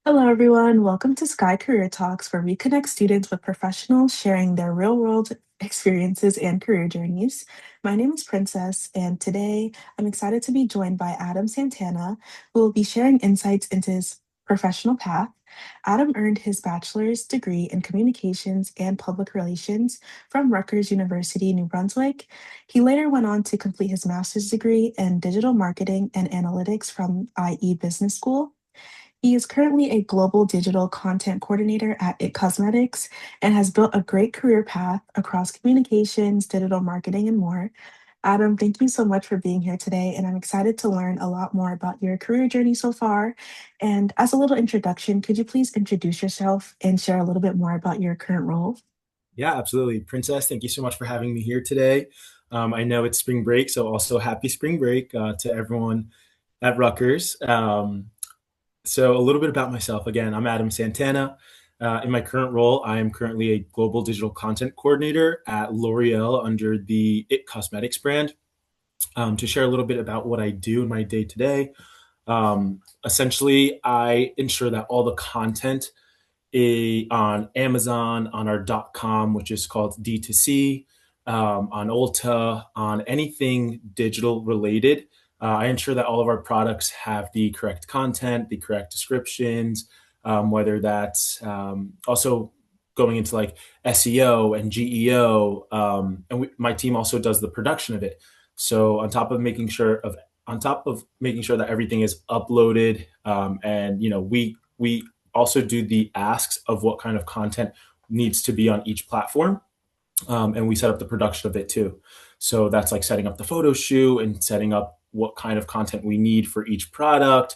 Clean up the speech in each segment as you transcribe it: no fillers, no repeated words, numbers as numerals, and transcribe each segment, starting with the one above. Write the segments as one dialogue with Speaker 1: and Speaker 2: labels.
Speaker 1: Hello, everyone. Welcome to Sky Career Talks, where we connect students with professionals sharing their real world experiences and career journeys. My name is Princess, and today I'm excited to be joined by Adam Santana, who will be sharing insights into his professional path. Adam earned his bachelor's degree in communications and public relations from Rutgers University, New Brunswick. He later went on to complete his master's degree in digital marketing and analytics from IE Business School. He is currently a global digital content coordinator at It Cosmetics and has built a great career path across communications, digital marketing, and more. Adam, thank you so much for being here today, and I'm excited to learn a lot more about your career journey so far. And as a little introduction, could you please introduce yourself and share a little bit more about your current role?
Speaker 2: Yeah, absolutely. Princess, thank you so much for having me here today. I know it's spring break, so also happy spring break to everyone at Rutgers. So, a little bit about myself. Again, I'm Adam Santana. In my current role, I am currently a global digital content coordinator at L'Oreal under the It Cosmetics brand. To share a little bit about what I do in my day to day, essentially, I ensure that all the content on Amazon, on our .com, which is called D2C, on Ulta, on anything digital related. I ensure that all of our products have the correct content, the correct descriptions, whether that's also going into like SEO and GEO, my team also does the production of it. So on top of making sure that everything is uploaded, and we also do the asks of what kind of content needs to be on each platform. And we set up the production of it too. So that's like setting up the photo shoot and setting up what kind of content we need for each product,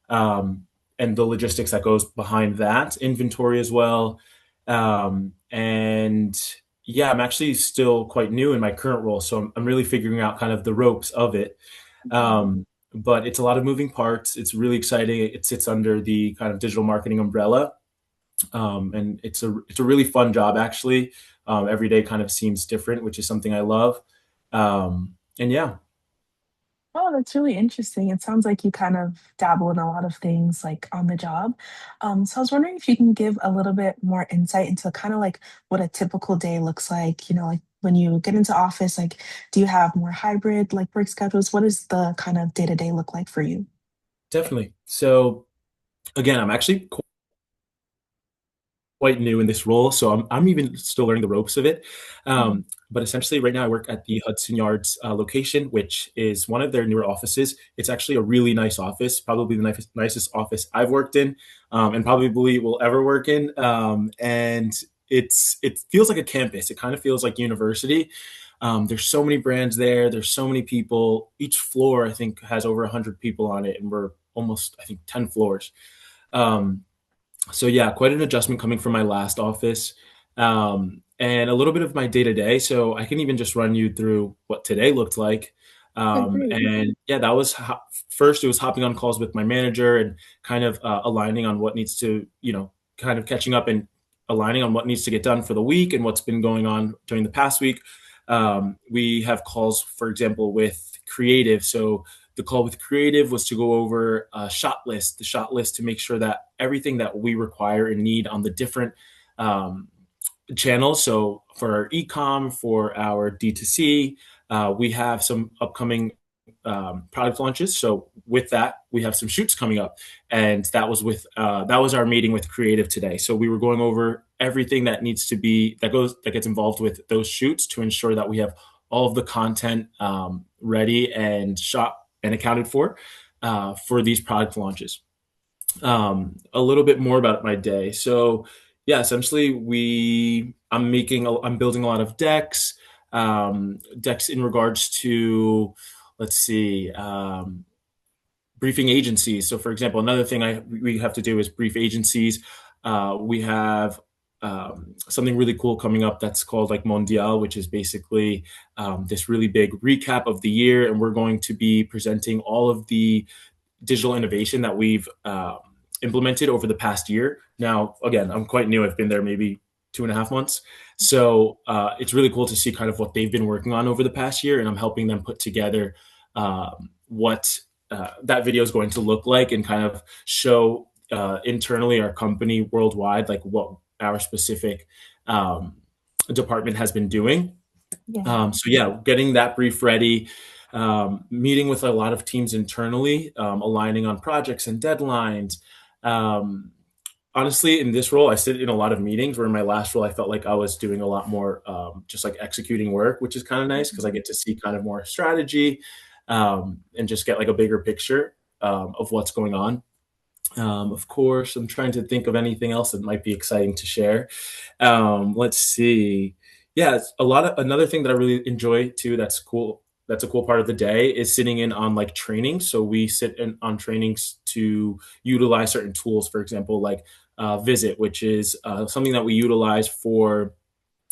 Speaker 2: and the logistics that goes behind that, inventory as well. And yeah, I'm actually still quite new in my current role. So I'm really figuring out kind of the ropes of it. But it's a lot of moving parts. It's really exciting. It sits under the kind of digital marketing umbrella, and it's a really fun job actually. Every day kind of seems different, which is something I love. And yeah,
Speaker 1: Oh, that's really interesting. It sounds like you kind of dabble in a lot of things like on the job. So I was wondering if you can give a little bit more insight into kind of like what a typical day looks like, like when you get into office, like do you have more hybrid like work schedules? What does the kind of day-to-day look like for you?
Speaker 2: definitely. So again, I'm actually quite new in this role, so I'm even still learning the ropes of it.
Speaker 1: Mhm.
Speaker 2: But essentially, right now I work at the Hudson Yards location, which is one of their newer offices. It's actually a really nice office, probably the nicest office I've worked in, and probably will ever work in. And it feels like a campus. It kind of feels like university. There's so many brands there. There's so many people. Each floor, I think, has over 100 people on it, and we're almost, I think, 10 floors. Um, so yeah, quite an adjustment coming from my last office, and a little bit of my day to day. So I can even just run you through what today looked like.
Speaker 1: Oh, great.
Speaker 2: And yeah, that was first. It was hopping on calls with my manager and kind of aligning on what needs to, kind of catching up and aligning on what needs to get done for the week and what's been going on during the past week. We have calls, for example, with creative. So the call with creative was to go over the shot list to make sure that everything that we require and need on the different um, channels. So for our ecom, for our D2C, we have some upcoming product launches. So with that, we have some shoots coming up, and that was our meeting with creative today. So we were going over everything that needs to be that gets involved with those shoots to ensure that we have all of the content ready and shot and accounted for these product launches. A little bit more about my day. So yeah, essentially I'm building a lot of decks, decks in regards to, let's see, briefing agencies. So for example, another thing we have to do is brief agencies. We have something really cool coming up that's called like Mondial, which is basically this really big recap of the year, and we're going to be presenting all of the digital innovation that we've implemented over the past year. Now, again, I'm quite new. I've been there maybe 2.5 months. So it's really cool to see kind of what they've been working on over the past year. And I'm helping them put together what that video is going to look like and kind of show internally our company worldwide, like what our specific um, department has been doing.
Speaker 1: Yeah.
Speaker 2: So yeah, getting that brief ready, meeting with a lot of teams internally, aligning on projects and deadlines. Um, Honestly, in this role, I sit in a lot of meetings. Where in my last role, I felt like I was doing a lot more just like executing work, which is kind of nice because I
Speaker 1: Mhm.
Speaker 2: get to see kind of more strategy and just get like a bigger picture of what's going on. Of course, I'm trying to think of anything else that might be exciting to share. Let's see. Yeah, it's a lot of another thing that I really enjoy too. That's cool. That's a cool part of the day is sitting in on like training. So we sit in on trainings to utilize certain tools. For example, like Visit, which is something that we utilize for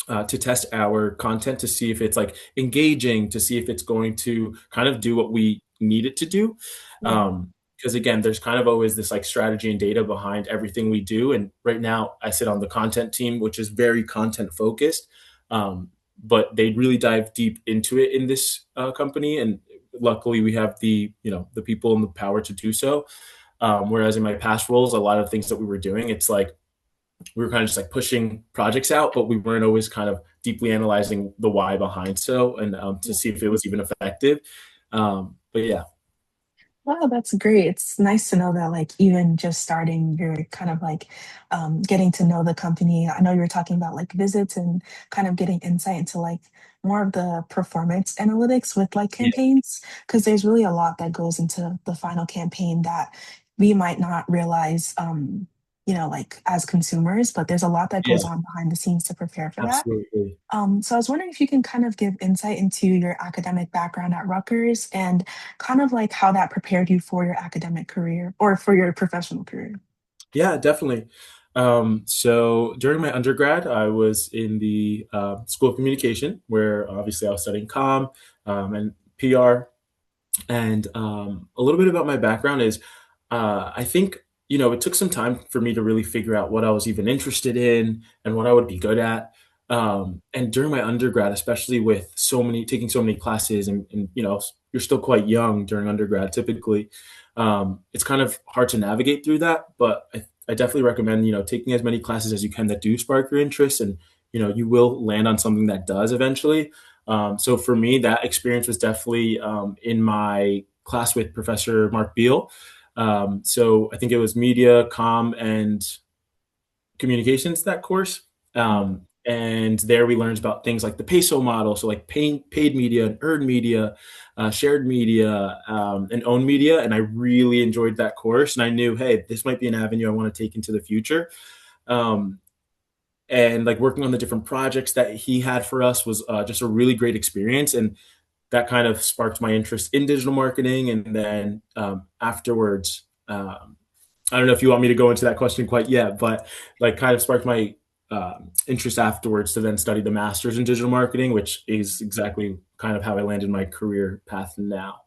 Speaker 2: to test our content to see if it's like engaging, to see if it's going to kind of do what we need it to do.
Speaker 1: Yeah.
Speaker 2: Because again, there's kind of always this like strategy and data behind everything we do. And right now, I sit on the content team, which is very content focused. Um, but they really dive deep into it in this company, and luckily we have the people and the power to do so. Whereas in my past roles, a lot of things that we were doing, it's like we were kind of just like pushing projects out, but we weren't always kind of deeply analyzing the why behind so and to see if it was even effective. But yeah,
Speaker 1: Wow, that's great. It's nice to know that, like, even just starting, you're kind of like getting to know the company. I know you were talking about like visits and kind of getting insight into like more of the performance analytics with like
Speaker 2: yeah,
Speaker 1: campaigns, because there's really a lot that goes into the final campaign that we might not realize, like as consumers, but there's a lot that
Speaker 2: yeah,
Speaker 1: goes on behind the scenes to prepare for that.
Speaker 2: absolutely.
Speaker 1: So I was wondering if you can kind of give insight into your academic background at Rutgers and kind of like how that prepared you for your academic career or for your professional career.
Speaker 2: Yeah, definitely. So during my undergrad, I was in the School of Communication, where obviously I was studying and PR. And a little bit about my background is I think, it took some time for me to really figure out what I was even interested in and what I would be good at. And during my undergrad, especially with taking so many classes and you're still quite young during undergrad typically, it's kind of hard to navigate through that. But I definitely recommend, taking as many classes as you can that do spark your interest and, you will land on something that does eventually. So for me, that experience was definitely in my class with Professor Mark Beal. So I think it was media, and communications, that course. And there we learned about things like the peso model, so like paid media and earned media, shared media, and owned media. And I really enjoyed that course. And I knew, hey, this might be an avenue I want to take into the future. Um, and like working on the different projects that he had for us was just a really great experience. And that kind of sparked my interest in digital marketing. And then afterwards, I don't know if you want me to go into that question quite yet, but like kind of sparked my interest afterwards to then study the master's in digital marketing, which is exactly kind of how I landed my career path now.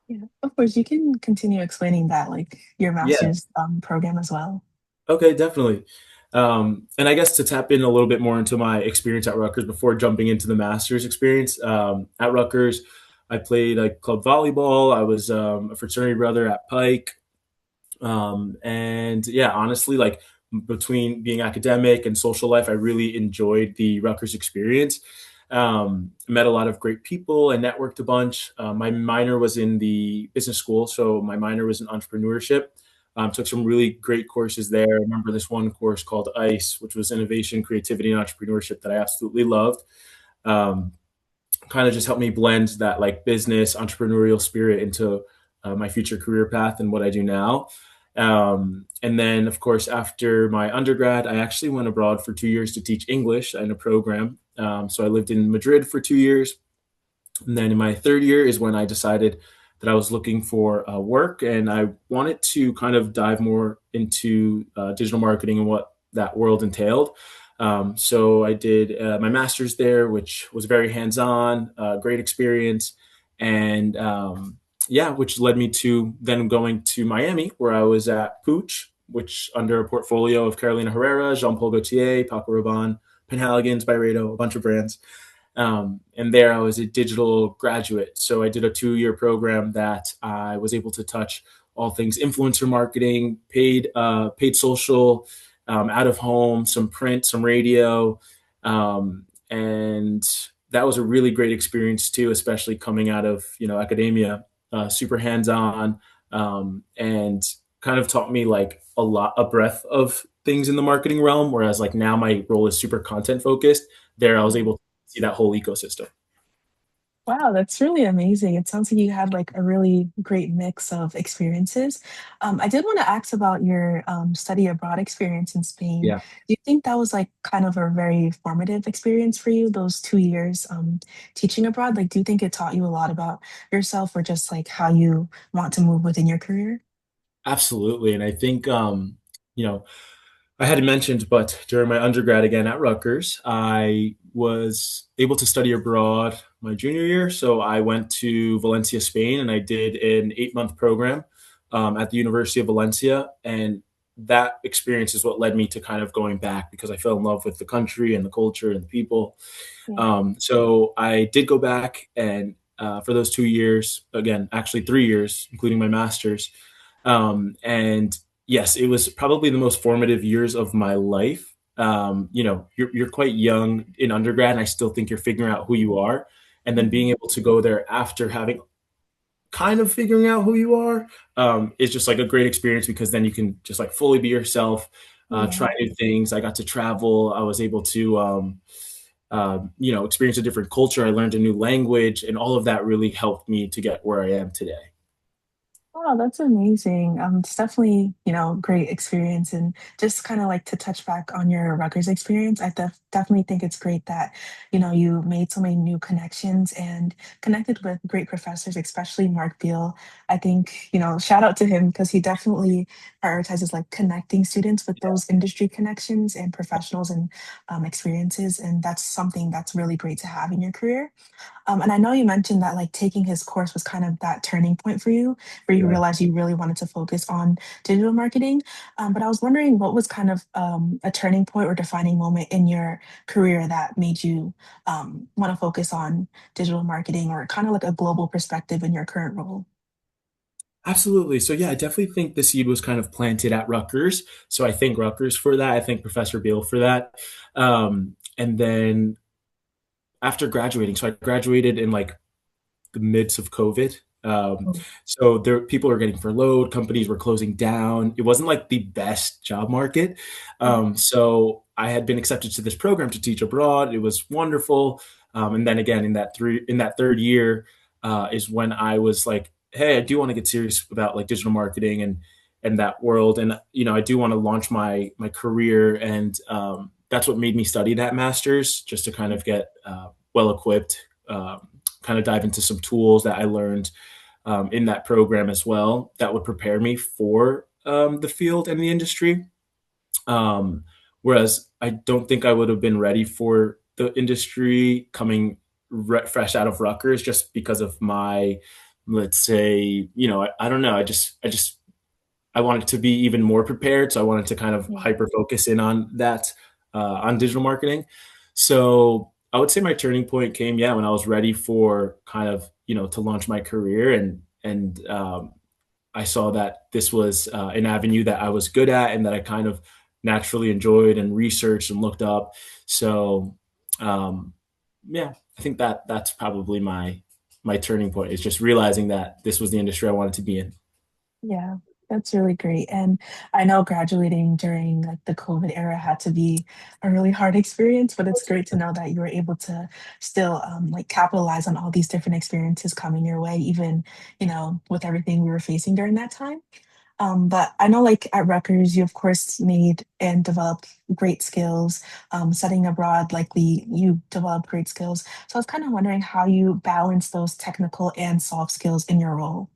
Speaker 1: Yeah, of course, you can continue explaining that, like your
Speaker 2: Yeah.
Speaker 1: master's program as well.
Speaker 2: Okay, definitely. And I guess to tap in a little bit more into my experience at Rutgers before jumping into the master's experience at Rutgers, I played like club volleyball. I was a fraternity brother at Pike. And yeah, honestly, like between being academic and social life, I really enjoyed the Rutgers experience. I met a lot of great people and networked a bunch. My minor was in the business school, so my minor was in entrepreneurship. Took some really great courses there. I remember this one course called ICE, which was innovation, creativity, and entrepreneurship that I absolutely loved. Um, Kind of just helped me blend that like business entrepreneurial spirit into my future career path and what I do now. And then, of course, after my undergrad, I actually went abroad for 2 years to teach English in a program. So I lived in Madrid for 2 years. And then in my third year is when I decided that I was looking for work and I wanted to kind of dive more into digital marketing and what that world entailed. So I did my master's there, which was very hands on, great experience. And yeah, which led me to then going to Miami, where I was at Pooch, which under a portfolio of Carolina Herrera, Jean Paul Gaultier, Paco Rabanne, Penhaligon's, Byredo, a bunch of brands. And there I was a digital graduate. So I did a 2 year program that I was able to touch all things influencer marketing, paid social, out of home, some print, some radio, and that was a really great experience too, especially coming out of academia, super hands on, and kind of taught me like a breadth of things in the marketing realm. Whereas like now my role is super content focused. There, I was able to see that whole ecosystem.
Speaker 1: Wow, that's really amazing. It sounds like you had like a really great mix of experiences. I did want to ask about your study abroad experience in Spain.
Speaker 2: Yeah.
Speaker 1: Do you think that was like kind of a very formative experience for you, those 2 years teaching abroad? Like, do you think it taught you a lot about yourself or just like how you want to move within your career?
Speaker 2: Absolutely. And I think, you know, I hadn't mentioned, but during my undergrad again at Rutgers, I was able to study abroad my junior year. So I went to Valencia, Spain, and I did an 8 month program at the University of Valencia. And that experience is what led me to kind of going back because I fell in love with the country and the culture and the people.
Speaker 1: Yeah.
Speaker 2: So I did go back and for those 2 years, again, actually 3 years, including my master's. And yes, it was probably the most formative years of my life. You're quite young in undergrad, and I still think you're figuring out who you are. And then being
Speaker 1: Mhm.
Speaker 2: able to go there after having kind of figuring out who you are is just like a great experience because then you can just like fully be yourself, try
Speaker 1: Yeah.
Speaker 2: new things. I got to travel. I was able to, experience a different culture. I learned a new language, and all of that really helped me to get where I am today.
Speaker 1: Wow, that's amazing. It's definitely, great experience. And just kind of like to touch back on your Rutgers experience, I definitely think it's great that, you made so many new connections and connected with great professors, especially Mark Beal. I think, shout out to him because he definitely prioritizes like connecting students with those industry connections and professionals and experiences. And that's something that's really great to have in your career. And I know you mentioned that like taking his course was kind of that turning point for you, where you
Speaker 2: Yeah.
Speaker 1: realized you really wanted to focus on digital marketing. But I was wondering what was kind of a turning point or defining moment in your career that made you want to focus on digital marketing or kind of like a global perspective in your current role?
Speaker 2: Absolutely. So yeah, I definitely think the seed was kind of planted at Rutgers. So I thank Rutgers for that. I thank Professor Beal for that. And then after graduating, so I graduated in like the midst of COVID.
Speaker 1: Oh,
Speaker 2: So there, people were getting furloughed, companies were closing down. It wasn't like the best job market.
Speaker 1: yeah.
Speaker 2: So I had been accepted to this program to teach abroad. It was wonderful. And then again, in that third year, is when I was like, hey, I do want to get serious about like digital marketing and that world. And I do want to launch my career. And that's what made me study that master's, just to kind of get well equipped. Kind of dive into some tools that I learned in that program as well that would prepare me for the field and the industry. Um, Whereas I don't think I would have been ready for the industry coming fresh out of Rutgers just because of my, let's say, I don't know. I wanted to be even more prepared. So I wanted to kind of
Speaker 1: Yeah.
Speaker 2: hyper focus in on that, on digital marketing. So I would say my turning point came, yeah, when I was ready for kind of, to launch my career and I saw that this was an avenue that I was good at and that I kind of naturally enjoyed and researched and looked up. So, um, yeah, I think that's probably my turning point is just realizing that this was the industry I wanted to be in.
Speaker 1: Yeah, that's really great. And I know graduating during like the COVID era had to be a really hard experience, but it's great to know that you were able to still like capitalize on all these different experiences coming your way, even, with everything we were facing during that time. But I know like at Rutgers, you of course made and developed great skills. Studying abroad, likely you developed great skills. So I was kind of wondering how you balance those technical and soft skills in your role.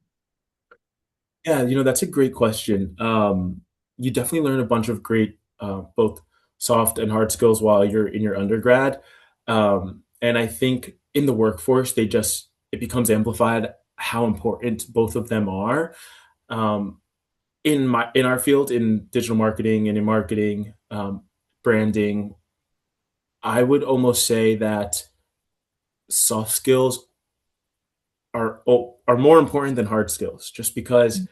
Speaker 2: Yeah, that's a great question. You definitely learn a bunch of great, both soft and hard skills while you're in your undergrad. And I think in the workforce, it becomes amplified how important both of them are. Um, in our field, in digital marketing and in marketing, branding, I would almost say that soft skills are more important than hard skills, just because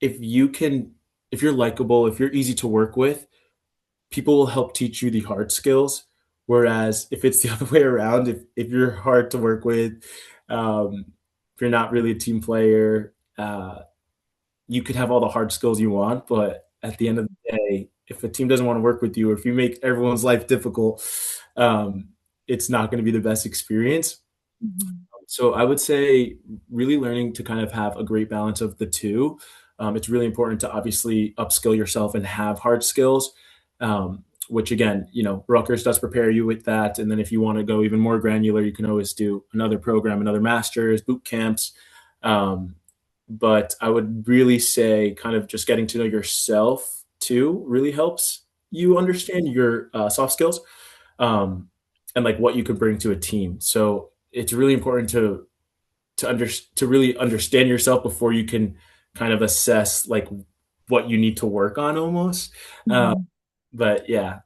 Speaker 2: if you can, if you're likable, if you're easy to work with, people will help teach you the hard skills. Whereas if it's the other way around, if you're hard to work with, if you're not really a team player, you could have all the hard skills you want, but at the end of the day, if a team doesn't want to work with you, or if you make everyone's life difficult, um, it's not going to be the best experience.
Speaker 1: Mhm.
Speaker 2: So I would say really learning to kind of have a great balance of the two. It's really important to obviously upskill yourself and have hard skills, which again, Rutgers does prepare you with that. And then if you want to go even more granular, you can always do another program, another master's, boot camps. Um, but I would really say kind of just getting to know yourself too really helps you understand your soft skills, um, and like what you could bring to a team. So it's really important to really understand yourself before you can kind of assess like what you need to work on almost. Uh,
Speaker 1: Mhm.
Speaker 2: but yeah,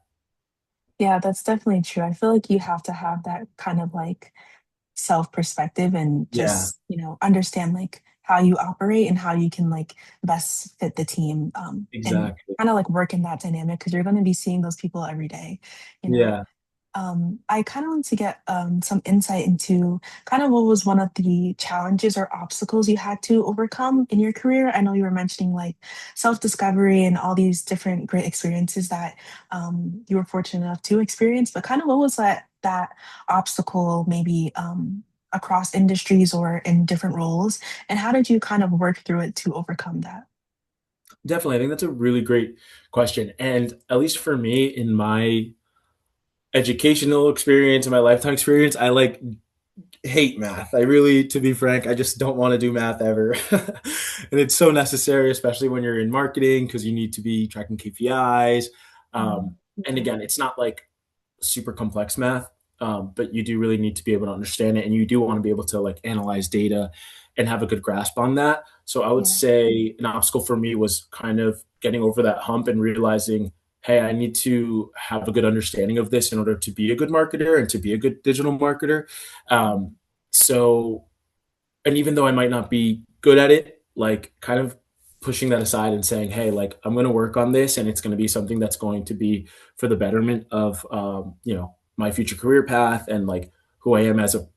Speaker 1: Yeah, that's definitely true. I feel like you have to have that kind of like self perspective and
Speaker 2: yeah,
Speaker 1: just, understand like how you operate and how you can like best fit the team and
Speaker 2: exactly.
Speaker 1: kind of like work in that dynamic because you're going to be seeing those people every day, you know.
Speaker 2: Yeah,
Speaker 1: I kind of want to get some insight into kind of what was one of the challenges or obstacles you had to overcome in your career. I know you were mentioning like self discovery and all these different great experiences that you were fortunate enough to experience, but kind of what was that obstacle maybe across industries or in different roles, and how did you kind of work through it to overcome that?
Speaker 2: definitely. I think that's a really great question. And at least for me, in my educational experience and my lifetime experience, I like hate math. I really, to be frank, I just don't want to do math ever. And it's so necessary, especially when you're in marketing, because you need to be tracking KPIs.
Speaker 1: Mm,
Speaker 2: And
Speaker 1: yeah,
Speaker 2: again, it's not like super complex math, but you do really need to be able to understand it, and you do want to be able to like analyze data and have a good grasp on that. So I would
Speaker 1: yeah,
Speaker 2: say an obstacle for me was kind of getting over that hump and realizing, hey, I need to have a good understanding of this in order to be a good marketer and to be a good digital marketer. Um, so and even though I might not be good at it, like kind of pushing that aside and saying, hey, like I'm going to work on this, and it's going to be something that's going to be for the betterment of, my future career path and like who I am as a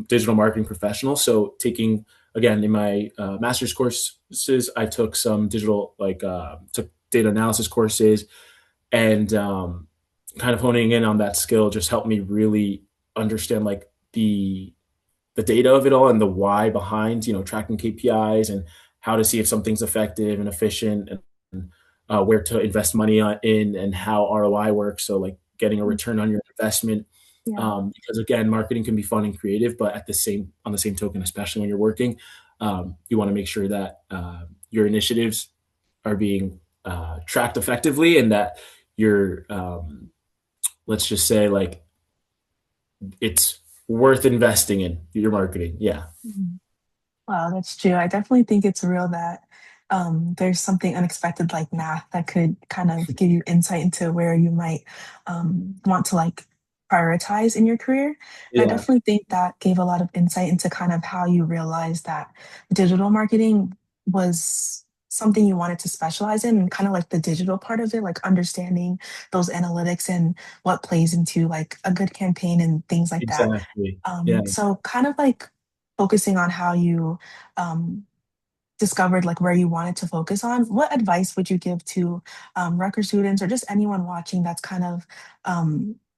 Speaker 2: digital marketing professional. So taking again in my master's courses, I took some digital like took data analysis courses, and kind of honing in on that skill just helped me really understand like the data of it all and the why behind tracking KPIs and how to see if something's effective and efficient, and where to invest money in and how ROI works. So like getting a
Speaker 1: mm,
Speaker 2: return on your investment.
Speaker 1: yeah.
Speaker 2: Because again, marketing can be fun and creative, but on the same token, especially when you're working, you want to make sure that your initiatives are being tracked effectively, and that you're let's just say like it's worth investing in your marketing. Yeah.
Speaker 1: Mhm. Wow, that's true. I definitely think it's real that there's something unexpected like math that could kind of give you insight into where you might want to like prioritize in your career. And I
Speaker 2: Yeah.
Speaker 1: definitely think that gave a lot of insight into kind of how you realized that digital marketing was something you wanted to specialize in and kind of like the digital part of it, like understanding those analytics and what plays into like a good campaign and things like that.
Speaker 2: Exactly. Yeah,
Speaker 1: So kind of like focusing on how you um, discovered like where you wanted to focus on, what advice would you give to record students or just anyone watching that's kind of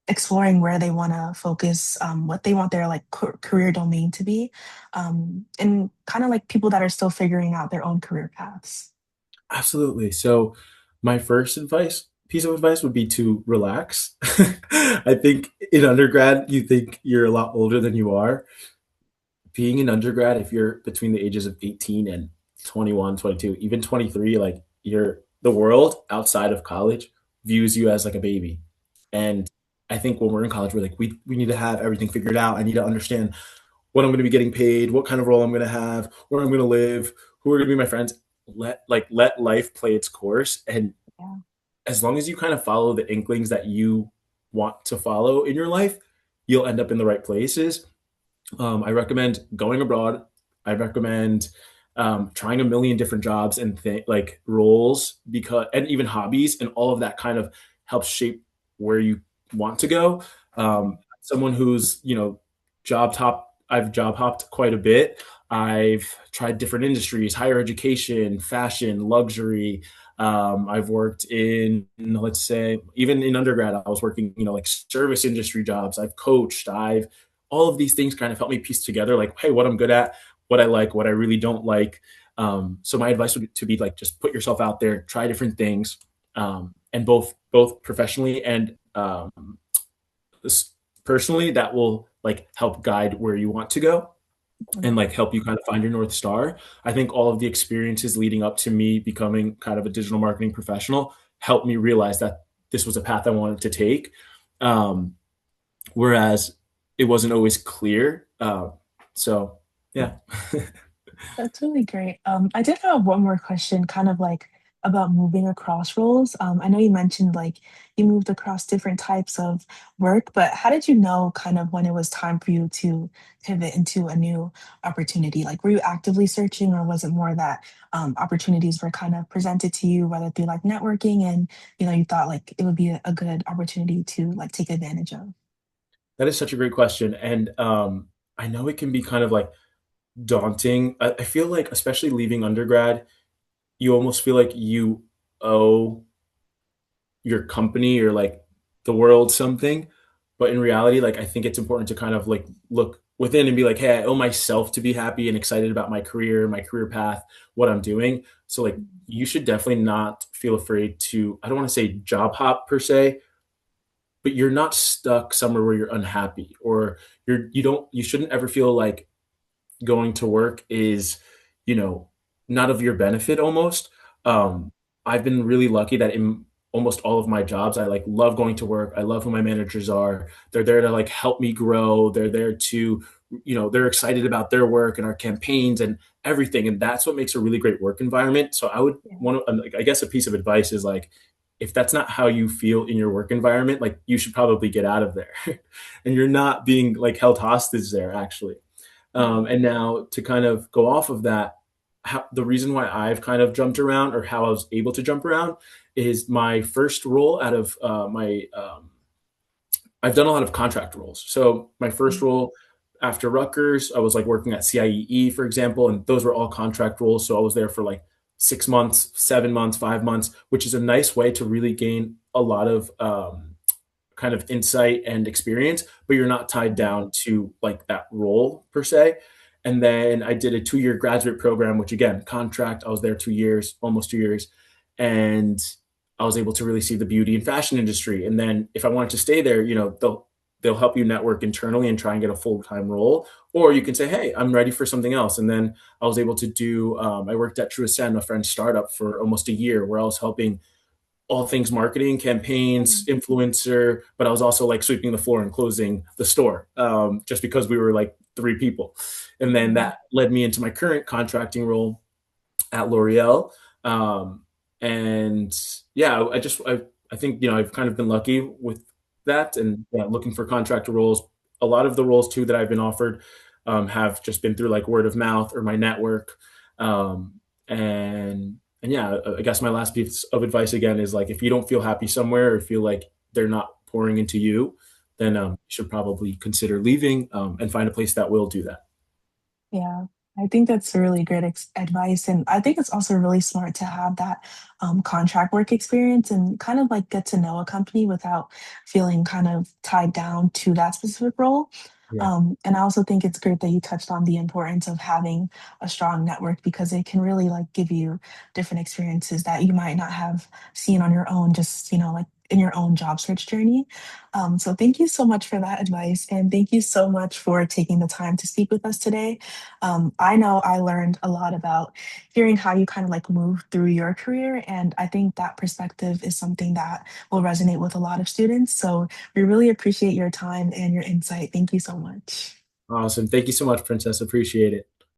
Speaker 1: exploring where they want to focus, what they want their like career domain to be, and kind of like people that are still figuring out their own career paths?
Speaker 2: absolutely. So my first piece of advice would be to relax. I think in undergrad, you think you're a lot older than you are. Being an undergrad, if you're between the ages of 18 and 21, 22, even 23, like the world outside of college views you as like a baby. And I think when we're in college, we're like, we need to have everything figured out. I need to understand what I'm going to be getting paid, what kind of role I'm going to have, where I'm going to live, who are going to be my friends. Let life play its course, and
Speaker 1: Yeah.
Speaker 2: as long as you kind of follow the inklings that you want to follow in your life, you'll end up in the right places. I recommend going abroad. I recommend trying a million different jobs and like roles because and even hobbies and all of that kind of helps shape where you want to go. Someone who's I've job hopped quite a bit. I've tried different industries, higher education, fashion, luxury. I've worked in, let's say, even in undergrad, I was working, like service industry jobs. I've coached. All of these things kind of help me piece together, like, hey, what I'm good at, what I like, what I really don't like. So my advice would to be like, just put yourself out there, try different things, and both professionally and personally, that will like help guide where you want to go and like help you kind of find your North Star. I think all of the experiences leading up to me becoming kind of a digital marketing professional helped me realize that this was a path I wanted to take. Um, Whereas it wasn't always clear. So yeah.
Speaker 1: That's really great. I did have one more question, kind of like about moving across roles. I know you mentioned like you moved across different types of work, but how did you know kind of when it was time for you to pivot into a new opportunity? Like, were you actively searching, or was it more that opportunities were kind of presented to you, whether through like networking, and you thought like it would be a good opportunity to like take advantage of?
Speaker 2: That is such a great question. And I know it can be kind of like daunting. I feel like, especially leaving undergrad, you almost feel like you owe your company or like the world something. But in reality, like I think it's important to kind of like look within and be like, hey, I owe myself to be happy and excited about my career path, what I'm doing. So like you should definitely not feel afraid to, I don't want to say job hop per se, but you're not stuck somewhere where you're unhappy or you shouldn't ever feel like going to work is, you know, not of your benefit almost. Um, I've been really lucky that in almost all of my jobs, I like love going to work. I love who my managers are. They're there to like help me grow. They're there to, they're excited about their work and our campaigns and everything. And that's what makes a really great work environment. So I would want to, like, I guess a piece of advice is like, if that's not how you feel in your work environment, like you should probably get out of there. And you're not being like held hostage there, actually. And now to kind of go off of that, the reason why I've kind of jumped around or how I was able to jump around is my first role out of I've done a lot of contract roles. So my first role after Rutgers, I was like working at CIEE, for example, and those were all contract roles. So I was there for like 6 months, 7 months, 5 months, which is a nice way to really gain a lot of kind of insight and experience, but you're not tied down to like that role per se. And then I did a 2 year graduate program, which again, contract. I was there 2 years, almost 2 years, and I was able to really see the beauty and fashion industry. And then if I wanted to stay there, they'll help you network internally and try and get a full time role, or you can say, hey, I'm ready for something else. And then I was able to do. I worked at Santana, a French startup, for almost a year, where I was helping all things marketing, campaigns, influencer, but I was also like sweeping the floor and closing the store, just because we were like 3 people. And then that led me into my current contracting role at L'Oreal. And yeah, I think, I've kind of been lucky with that and yeah, looking for contractor roles. A lot of the roles too that I've been offered have just been through like word of mouth or my network. Um, and yeah, I guess my last piece of advice again is like, if you don't feel happy somewhere or feel like they're not pouring into you, then you should probably consider leaving and find a place that will do that.
Speaker 1: Yeah, I think that's really great advice. And I think it's also really smart to have that contract work experience and kind of like get to know a company without feeling kind of tied down to that specific role.
Speaker 2: Yeah.
Speaker 1: And I also think it's great that you touched on the importance of having a strong network because it can really like give you different experiences that you might not have seen on your own, just, like in your own job search journey. So thank you so much for that advice. And thank you so much for taking the time to speak with us today. I know I learned a lot about hearing how you kind of like move through your career. And I think that perspective is something that will resonate with a lot of students. So we really appreciate your time and your insight. Thank you so much.
Speaker 2: Awesome. Thank you so much, Princess. Appreciate it.